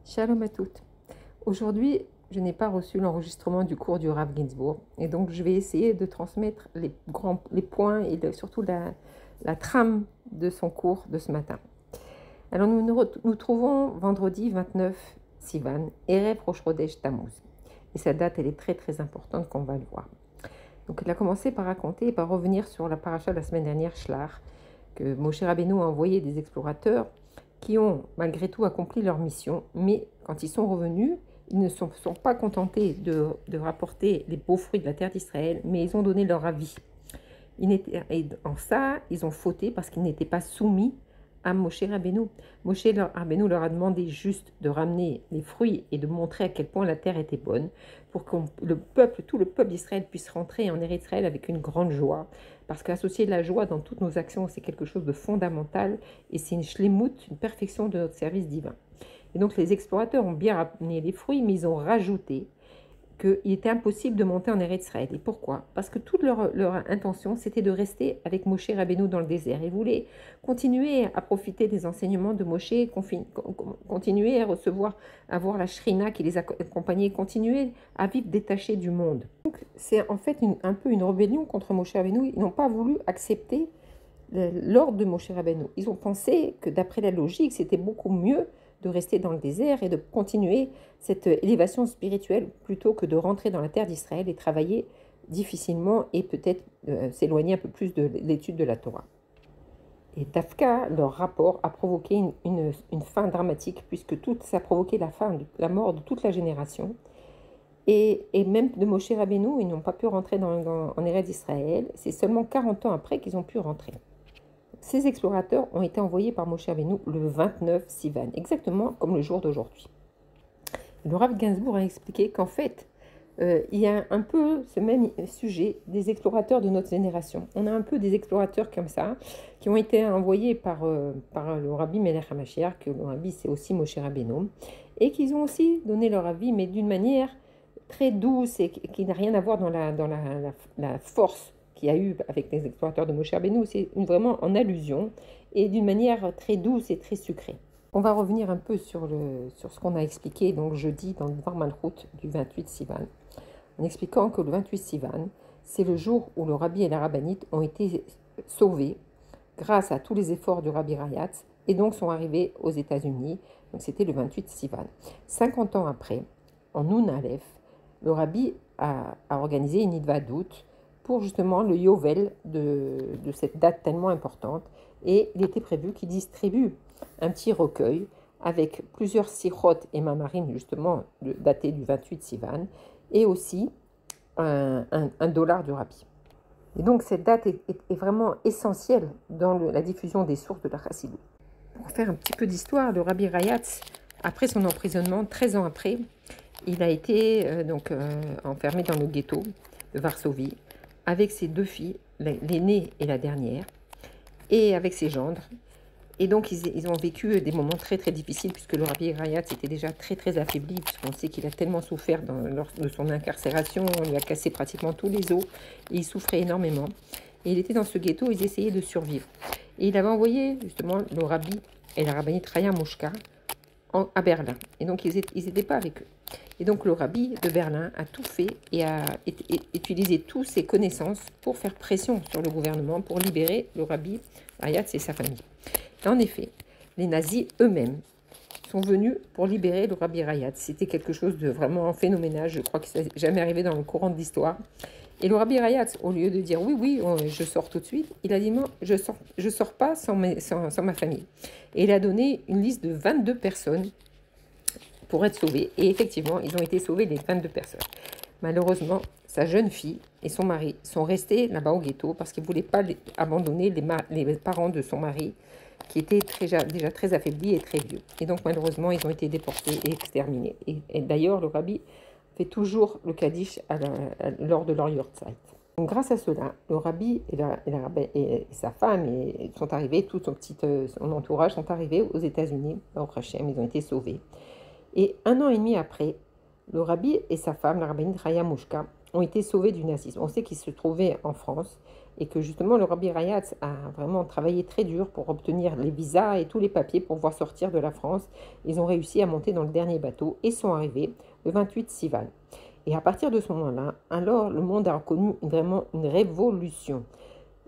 Shalom à toutes. Aujourd'hui, je n'ai pas reçu l'enregistrement du cours du Rav Ginsburg et donc je vais essayer de transmettre les points et surtout la trame de son cours de ce matin. Alors nous trouvons vendredi 29 Sivan, Erev Rosh Chodesh Tammuz. Et sa date, elle est très très importante, qu'on va le voir. Donc il a commencé par raconter et par revenir sur la paracha de la semaine dernière, Shlach, que Moshe Rabbeinu a envoyé des explorateurs qui ont malgré tout accompli leur mission, mais quand ils sont revenus, ils ne sont pas contentés de rapporter les beaux fruits de la terre d'Israël, mais ils ont donné leur avis. Et en ça, ils ont fauté parce qu'ils n'étaient pas soumis à Moshe Rabbeinu. Moshe Rabbeinu leur a demandé juste de ramener les fruits et de montrer à quel point la terre était bonne pour que tout le peuple d'Israël puisse rentrer en Eretz Israël avec une grande joie. Parce qu'associer de la joie dans toutes nos actions, c'est quelque chose de fondamental et c'est une shlemut, une perfection de notre service divin. Et donc les explorateurs ont bien ramené les fruits, mais ils ont rajouté qu'il était impossible de monter en Eretz Israël. Et pourquoi? Parce que toute leur intention, c'était de rester avec Moshe Rabbeinu dans le désert. Ils voulaient continuer à profiter des enseignements de Moshe, continuer à recevoir, à voir la Shrina qui les accompagnait, continuer à vivre détachés du monde. Donc c'est en fait un peu une rébellion contre Moshe Rabbeinu. Ils n'ont pas voulu accepter l'ordre de Moshe Rabbeinu. Ils ont pensé que d'après la logique, c'était beaucoup mieux de rester dans le désert et de continuer cette élévation spirituelle plutôt que de rentrer dans la terre d'Israël et travailler difficilement et peut-être s'éloigner un peu plus de l'étude de la Torah. Et Dafka, leur rapport a provoqué une fin dramatique puisque ça a provoqué la mort de toute la génération. Et même de Moshe Rabbeinu, ils n'ont pas pu rentrer en Eretz d'Israël. C'est seulement 40 ans après qu'ils ont pu rentrer. Ces explorateurs ont été envoyés par Moshe Rabbeinu le 29 Sivan, exactement comme le jour d'aujourd'hui. Le Rav Ginsburg a expliqué qu'en fait, il y a un peu ce même sujet des explorateurs de notre génération. On a un peu des explorateurs comme ça, qui ont été envoyés par le Rabbi Melech HaMashiach, que le Rabbi c'est aussi Moshe Rabbeinu, et qu'ils ont aussi donné leur avis, mais d'une manière très douce et qui n'a rien à voir dans la force qu'il y a eu avec les explorateurs de Moshe Rabbeinu. C'est vraiment en allusion et d'une manière très douce et très sucrée. On va revenir un peu sur ce qu'on a expliqué donc jeudi dans le Dvar Malchut du 28 Sivan, en expliquant que le 28 Sivan, c'est le jour où le Rabbi et la Rabbinite ont été sauvés grâce à tous les efforts du Rabbi Rayatz et donc sont arrivés aux États-Unis. Donc c'était le 28 Sivan. 50 ans après, en Nun Aleph, le Rabbi a organisé une Idvadout pour justement le Yovel de cette date tellement importante. Et il était prévu qu'il distribue un petit recueil avec plusieurs sichot et mamarim, justement datés du 28 Sivan, et aussi un dollar du Rabbi. Et donc cette date est vraiment essentielle dans la diffusion des sources de la Chassidut. Pour faire un petit peu d'histoire, le Rabbi Rayatz, après son emprisonnement, 13 ans après, il a été enfermé dans le ghetto de Varsovie avec ses deux filles, l'aînée et la dernière, et avec ses gendres. Et donc ils ont vécu des moments très très difficiles puisque le Rabbi Rayatz était déjà très très affaibli puisqu'on sait qu'il a tellement souffert lors de son incarcération, on lui a cassé pratiquement tous les os et il souffrait énormément. Et il était dans ce ghetto, ils essayaient de survivre. Et il avait envoyé justement le Rabbi et la rabbinite Raya Mouchka à Berlin. Et donc ils n'étaient pas avec eux. Et donc le Rabbi de Berlin a tout fait et a utilisé toutes ses connaissances pour faire pression sur le gouvernement pour libérer le Rabbi Rayatz et sa famille. Et en effet, les nazis eux-mêmes sont venus pour libérer le Rabbi Rayatz. C'était quelque chose de vraiment phénoménal, je crois que ça n'est jamais arrivé dans le courant de l'histoire. Et le Rabbi Rayatz, au lieu de dire oui, je sors tout de suite, il a dit non, je sors pas sans ma famille. Et il a donné une liste de 22 personnes pour être sauvés. Et effectivement, ils ont été sauvés, les 22 personnes. Malheureusement, sa jeune fille et son mari sont restés là-bas au ghetto parce qu'ils ne voulaient pas abandonner les parents de son mari qui étaient déjà très affaiblis et très vieux. Et donc malheureusement, ils ont été déportés et exterminés. Et d'ailleurs, le Rabbi fait toujours le Kaddish lors de leur Yortzeit. Donc grâce à cela, le Rabbi et sa femme sont arrivés, tout son entourage sont arrivés aux États-Unis, au Hachem, ils ont été sauvés. Et 1 an et demi après, le Rabbi et sa femme, la rabbinite Raya Mouchka, ont été sauvés du nazisme. On sait qu'ils se trouvaient en France et que justement le Rabbi Rayatz a vraiment travaillé très dur pour obtenir les visas et tous les papiers pour pouvoir sortir de la France. Ils ont réussi à monter dans le dernier bateau et sont arrivés le 28 Sivan. Et à partir de ce moment-là, alors le monde a connu vraiment une révolution.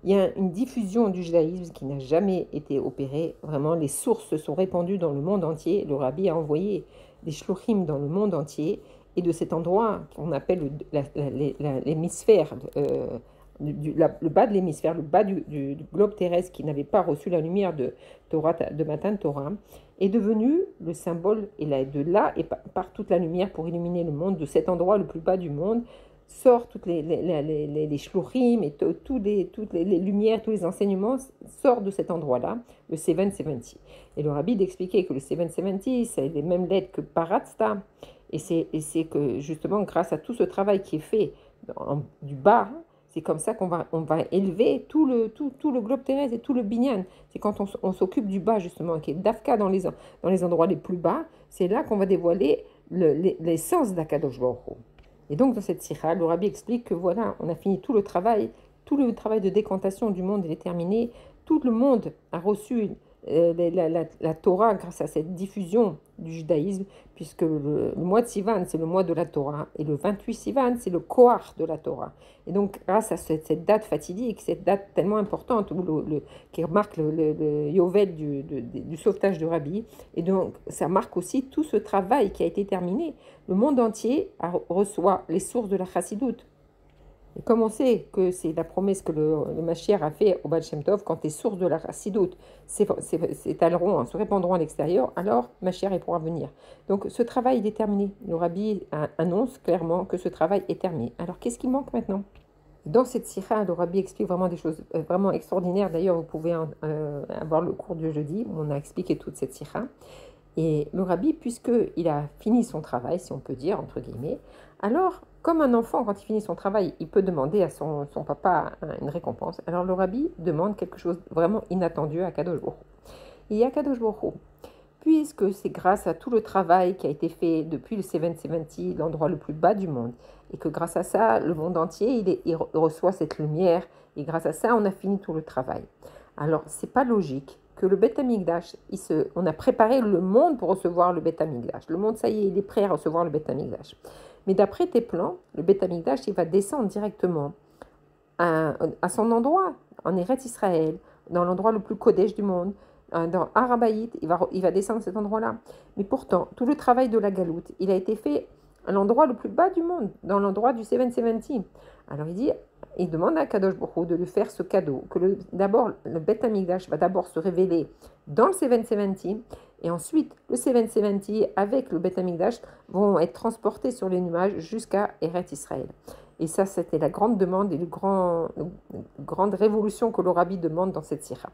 Il y a une diffusion du judaïsme qui n'a jamais été opérée. Vraiment, les sources se sont répandues dans le monde entier. Le Rabbi a envoyé des shluchim dans le monde entier. Et de cet endroit qu'on appelle l'hémisphère, le bas de l'hémisphère, le bas du globe terrestre qui n'avait pas reçu la lumière de Matan Torah, est devenu le symbole, et de là et par toute la lumière pour illuminer le monde. De cet endroit le plus bas du monde sort toutes les shluchim et toutes les lumières, tous les enseignements sortent de cet endroit-là, le 770. Et le Rabbi d'expliquer que le 770, c'est les mêmes lettres que Paratzta, et c'est que justement grâce à tout ce travail qui est fait du bas, c'est comme ça qu'on va élever tout le globe terrestre et tout le binyan. C'est quand on s'occupe du bas justement, qui est Dafka dans les endroits les plus bas, c'est là qu'on va dévoiler l'essence d'Akadosh Baruch Hu. Et donc dans cette sikha, le Rabbi explique que voilà, on a fini tout le travail de décantation du monde, il est terminé. Tout le monde a reçu la Torah grâce à cette diffusion du judaïsme, puisque le mois de Sivan, c'est le mois de la Torah, et le 28 Sivan, c'est le Koach de la Torah. Et donc, grâce à cette date fatidique, cette date tellement importante, qui marque le Yovel du sauvetage de Rabbi, et donc ça marque aussi tout ce travail qui a été terminé. Le monde entier reçoit les sources de la Chassidoute. Et comme on sait que c'est la promesse que le Mashiach a fait au Baal Shem Tov, quand les sources de la Chassidoute s'étaleront, se répandront à l'extérieur, alors Mashiach pourra venir. Donc ce travail est terminé. Le Rabbi annonce clairement que ce travail est terminé. Alors qu'est-ce qui manque maintenant? Dans cette sikha, le Rabbi explique vraiment des choses vraiment extraordinaires. D'ailleurs, vous pouvez avoir le cours du jeudi, où on a expliqué toute cette sikha. Et le Rabbi, puisqu'il a fini son travail, si on peut dire, entre guillemets, alors, comme un enfant, quand il finit son travail, il peut demander à son papa une récompense. Alors le Rabbi demande quelque chose vraiment inattendu à Kadosh Baruch Hu. Et à Kadosh Baruch Hu, puisque c'est grâce à tout le travail qui a été fait depuis le 770, l'endroit le plus bas du monde, et que grâce à ça, le monde entier, il reçoit cette lumière, et grâce à ça, on a fini tout le travail. Alors, c'est pas logique que le Beth Amikdash, on a préparé le monde pour recevoir le Beth Amikdash. Le monde, ça y est, il est prêt à recevoir le Beth Amikdash. Mais d'après tes plans, le Beth Amikdash, il va descendre directement à son endroit, en Eretz Israël, dans l'endroit le plus kodesh du monde, dans Arabaït, il va descendre à cet endroit-là. Mais pourtant, tout le travail de la galoute, il a été fait à l'endroit le plus bas du monde, dans l'endroit du 770. Alors il demande à Kadosh Baruch Hu de lui faire ce cadeau, que d'abord le Beth Amikdash va d'abord se révéler dans le 770, et ensuite le 770 avec le Beth Amikdash vont être transportés sur les nuages jusqu'à Eretz Israël. Et ça, c'était la grande demande et la grande révolution que le Rabbi demande dans cette sikha.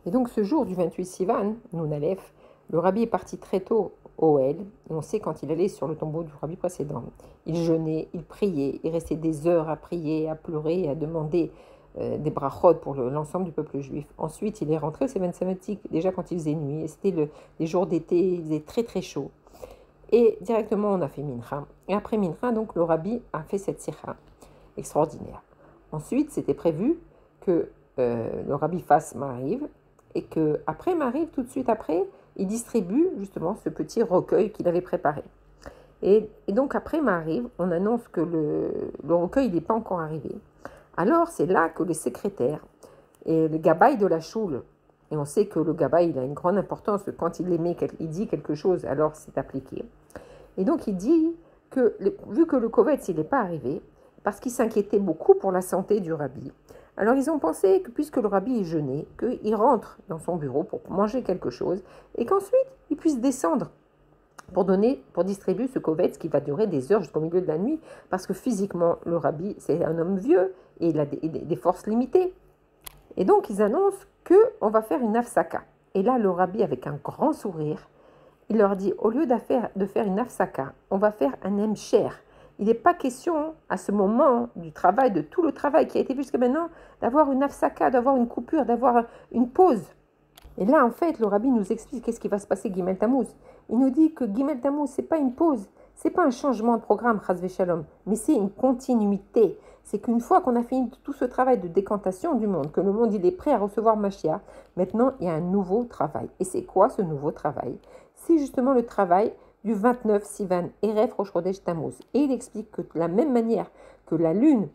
Et donc ce jour du 28 Sivan, Nun Aleph, le Rabbi est parti très tôt au Ohel, et on sait quand il allait sur le tombeau du Rabbi précédent. Il jeûnait, il priait, il restait des heures à prier, à pleurer, à demander des brachot pour l'ensemble du peuple juif. Ensuite, il est rentré au 770, déjà quand il faisait nuit, et c'était les jours d'été, il faisait très très chaud. Et directement, on a fait Mincha. Et après Mincha, donc, le Rabbi a fait cette sikha extraordinaire. Ensuite, c'était prévu que le Rabbi fasse Mariv, et qu'après Mariv, tout de suite après, il distribue justement ce petit recueil qu'il avait préparé. Et donc après Mariv, on annonce que le recueil n'est pas encore arrivé. Alors c'est là que les secrétaires et le gabaï de la choule, et on sait que le gabaï il a une grande importance, quand il dit quelque chose, alors c'est appliqué. Et donc il dit que vu que le kovetz il n'est pas arrivé, parce qu'il s'inquiétait beaucoup pour la santé du Rabbi, alors ils ont pensé que puisque le Rabbi est jeûné, qu'il rentre dans son bureau pour manger quelque chose et qu'ensuite il puisse descendre pour distribuer ce kovetz qui va durer des heures jusqu'au milieu de la nuit, parce que physiquement le Rabbi c'est un homme vieux et il a des forces limitées. Et donc ils annoncent qu'on va faire une afsaka. Et là le Rabbi avec un grand sourire, il leur dit au lieu de faire une afsaka, on va faire un emcher. Il n'est pas question, à ce moment du travail, de tout le travail qui a été fait jusqu'à maintenant, d'avoir une afsaka, d'avoir une coupure, d'avoir une pause. Et là, en fait, le Rabbi nous explique qu'est-ce qui va se passer Gimel Tammuz. Il nous dit que Gimel Tammuz, ce n'est pas une pause, c'est pas un changement de programme, Chas Shalom, mais c'est une continuité. C'est qu'une fois qu'on a fini tout ce travail de décantation du monde, que le monde il est prêt à recevoir Mashiach, maintenant il y a un nouveau travail. Et c'est quoi ce nouveau travail? C'est justement le travail du 29 Sivan, Erev Rosh Chodesh Tammuz. Et il explique que de la même manière que la lune,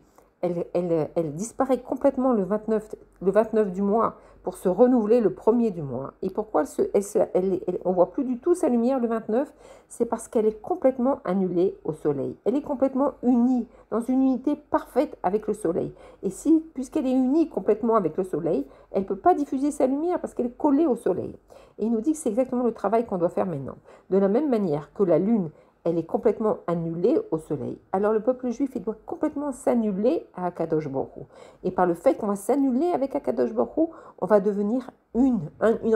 elle disparaît complètement le 29 du mois pour se renouveler le premier du mois. Et pourquoi on ne voit plus du tout sa lumière le 29? C'est parce qu'elle est complètement annulée au soleil. Elle est complètement unie, dans une unité parfaite avec le soleil. Et puisqu'elle est unie complètement avec le soleil, elle ne peut pas diffuser sa lumière parce qu'elle est collée au soleil. Et il nous dit que c'est exactement le travail qu'on doit faire maintenant. De la même manière que la lune, elle est complètement annulée au soleil. Alors le peuple juif, il doit complètement s'annuler à Akadosh Baruch Hu. Et par le fait qu'on va s'annuler avec Akadosh Baruch Hu, on va devenir une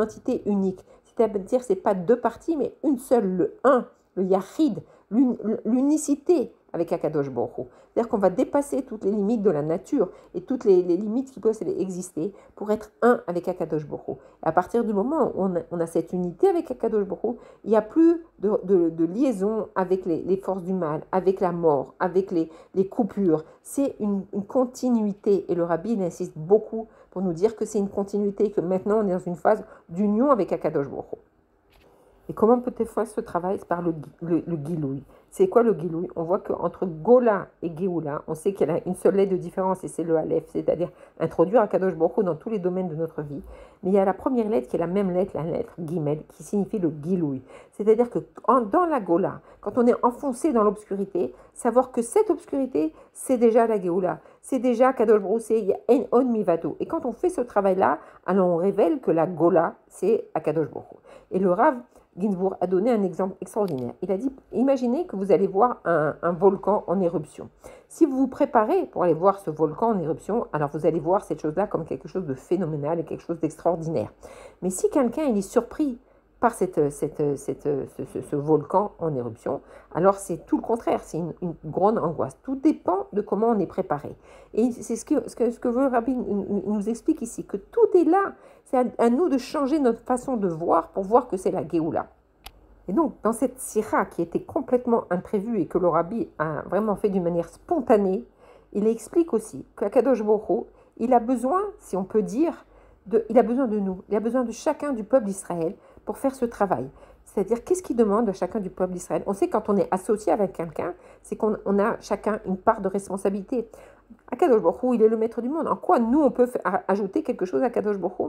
entité unique. C'est-à-dire, ce n'est pas deux parties, mais une seule, le un, le yachid, l'unicité avec Akadosh Baruch Hu. C'est-à-dire qu'on va dépasser toutes les limites de la nature et toutes les limites qui peuvent exister pour être un avec Akadosh Baruch Hu. Et à partir du moment où on a cette unité avec Akadosh Baruch Hu, il n'y a plus de liaison avec les forces du mal, avec la mort, avec les coupures. C'est une continuité. Et le rabbi il insiste beaucoup pour nous dire que c'est une continuité, que maintenant on est dans une phase d'union avec Akadosh Baruch Hu. Et comment peut-on faire ce travail? C'est par le Gilouï. C'est quoi le Gilouï? On voit qu'entre Gola et Géoula, on sait qu'il y a une seule lettre de différence et c'est le Aleph, c'est-à-dire introduire Akadosh Baruch Hu dans tous les domaines de notre vie. Mais il y a la première lettre qui est la même lettre, la lettre Gimel, qui signifie le Gilouï. C'est-à-dire que dans la Gola, quand on est enfoncé dans l'obscurité, savoir que cette obscurité, c'est déjà la Géoula. C'est déjà Akadosh Baruch Hu, c'est En On Mivado. Et quand on fait ce travail-là, alors on révèle que la Gola, c'est Akadosh Baruch Hu. Et le Rav Ginsburg a donné un exemple extraordinaire. Il a dit, imaginez que vous allez voir un volcan en éruption. Si vous vous préparez pour aller voir ce volcan en éruption, alors vous allez voir cette chose-là comme quelque chose de phénoménal et quelque chose d'extraordinaire. Mais si quelqu'un il est surpris par ce volcan en éruption, alors c'est tout le contraire, c'est une grande angoisse. Tout dépend de comment on est préparé. Et c'est ce que veut Rabbi nous explique ici, que tout est là. C'est à nous de changer notre façon de voir pour voir que c'est la Géoula. Et donc, dans cette sira qui était complètement imprévue et que le Rabbi a vraiment fait d'une manière spontanée, il explique aussi qu'Akadosh Baruch Hu, il a besoin, si on peut dire, il a besoin de nous, il a besoin de chacun du peuple d'Israël pour faire ce travail. C'est-à-dire, qu'est-ce qu'il demande à chacun du peuple d'Israël? On sait quand on est associé avec quelqu'un, c'est qu'on a chacun une part de responsabilité. Akadosh Baruch Hu, il est le maître du monde. En quoi nous, on peut ajouter quelque chose à Akadosh Baruch Hu?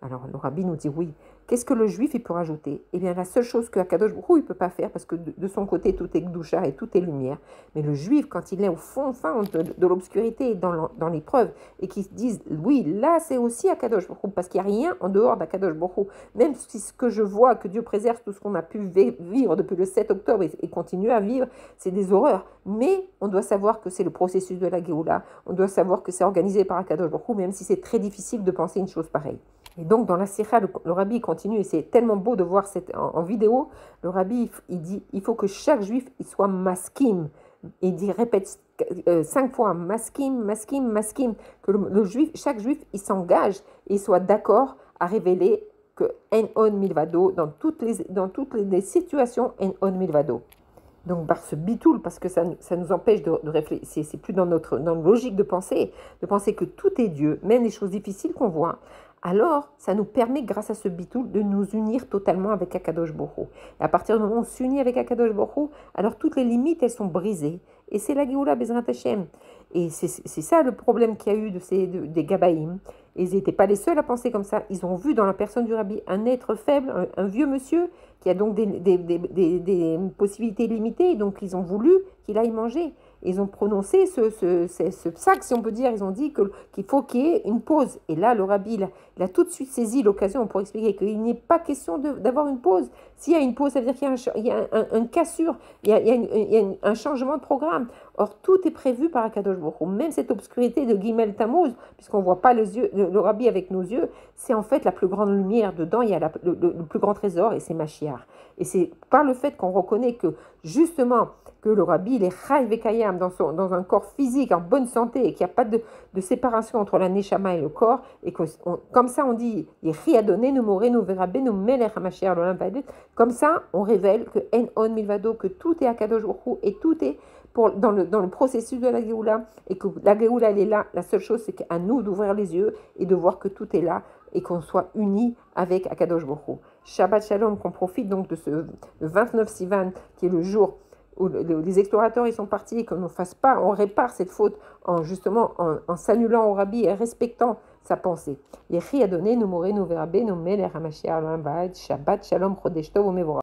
Alors le Rabbi nous dit oui. Qu'est-ce que le juif il peut rajouter? Eh bien la seule chose que Akadosh Baruch Hu il ne peut pas faire, parce que de son côté tout est Gdusha et tout est lumière. Mais le juif, quand il est au fin de l'obscurité, dans l'épreuve, et qu'il se dise oui, là c'est aussi Akadosh Baruch Hu, parce qu'il n'y a rien en dehors d'Akadosh Baruch Hu. Même si ce que je vois, que Dieu préserve tout ce qu'on a pu vivre depuis le 7 octobre et continuer à vivre, c'est des horreurs. Mais on doit savoir que c'est le processus de la Géoula. On doit savoir que c'est organisé par Akadosh Baruch Hu, même si c'est très difficile de penser une chose pareille. Et donc, dans la Sikha, le Rabbi continue, et c'est tellement beau de voir en vidéo, le Rabbi, il dit, il faut que chaque juif, il soit maskim. Et il répète 5 fois, maskim, maskim, maskim, que chaque juif, il s'engage et il soit d'accord à révéler que En On Milvado, dans toutes les situations, En On Milvado. Donc par ce bitoul, parce que ça nous empêche de réfléchir, c'est plus dans notre logique de penser que tout est Dieu, même les choses difficiles qu'on voit. Alors, ça nous permet, grâce à ce bitoul, de nous unir totalement avec Akadosh Baruch Hu. Et à partir du moment où on s'unit avec Akadosh Baruch Hu, alors toutes les limites, elles sont brisées. Et c'est la Géoula Bezrat Hashem. Et c'est ça le problème qu'il y a eu des Gabaïm. Et ils n'étaient pas les seuls à penser comme ça. Ils ont vu dans la personne du Rabbi un être faible, un vieux monsieur, qui a donc des possibilités limitées. Donc ils ont voulu qu'il aille manger. Ils ont prononcé ce psaque, si on peut dire. Ils ont dit qu'il faut qu'il y ait une pause. Et là, le Rabbi, il a tout de suite saisi l'occasion pour expliquer qu'il n'est pas question d'avoir une pause. S'il y a une pause, ça veut dire qu'il y a une cassure, il y a un changement de programme. Or, tout est prévu par Akadosh Baruch Hu. Même cette obscurité de Gimel Tammuz, puisqu'on ne voit pas le Rabbi avec nos yeux, c'est en fait la plus grande lumière. Dedans, il y a le plus grand trésor et c'est Mashiach. Et c'est par le fait qu'on reconnaît que, justement, que le Rabbi, il est Chai Vekayam dans un corps physique, en bonne santé, et qu'il n'y a pas de séparation entre la Neshama et le corps, et que, comme ça, on dit, comme ça, on révèle que En On Milvado, que tout est à Kadosh Baruch Hu, et tout est dans le processus de la Géoula, et que la Géoula, elle est là. La seule chose, c'est qu'à nous d'ouvrir les yeux et de voir que tout est là, et qu'on soit unis avec Akadosh Baruch Hu. Shabbat Shalom, qu'on profite donc de ce 29 Sivan, qui est le jour où les explorateurs ils sont partis, et qu'on ne fasse pas, on répare cette faute justement en s'annulant au Rabbi et respectant sa pensée. Yechi Adonai, nous Moré, nous Verabé, nous Melech HaMashiach, Shabbat Shalom, Chodesh Tov, Umevora.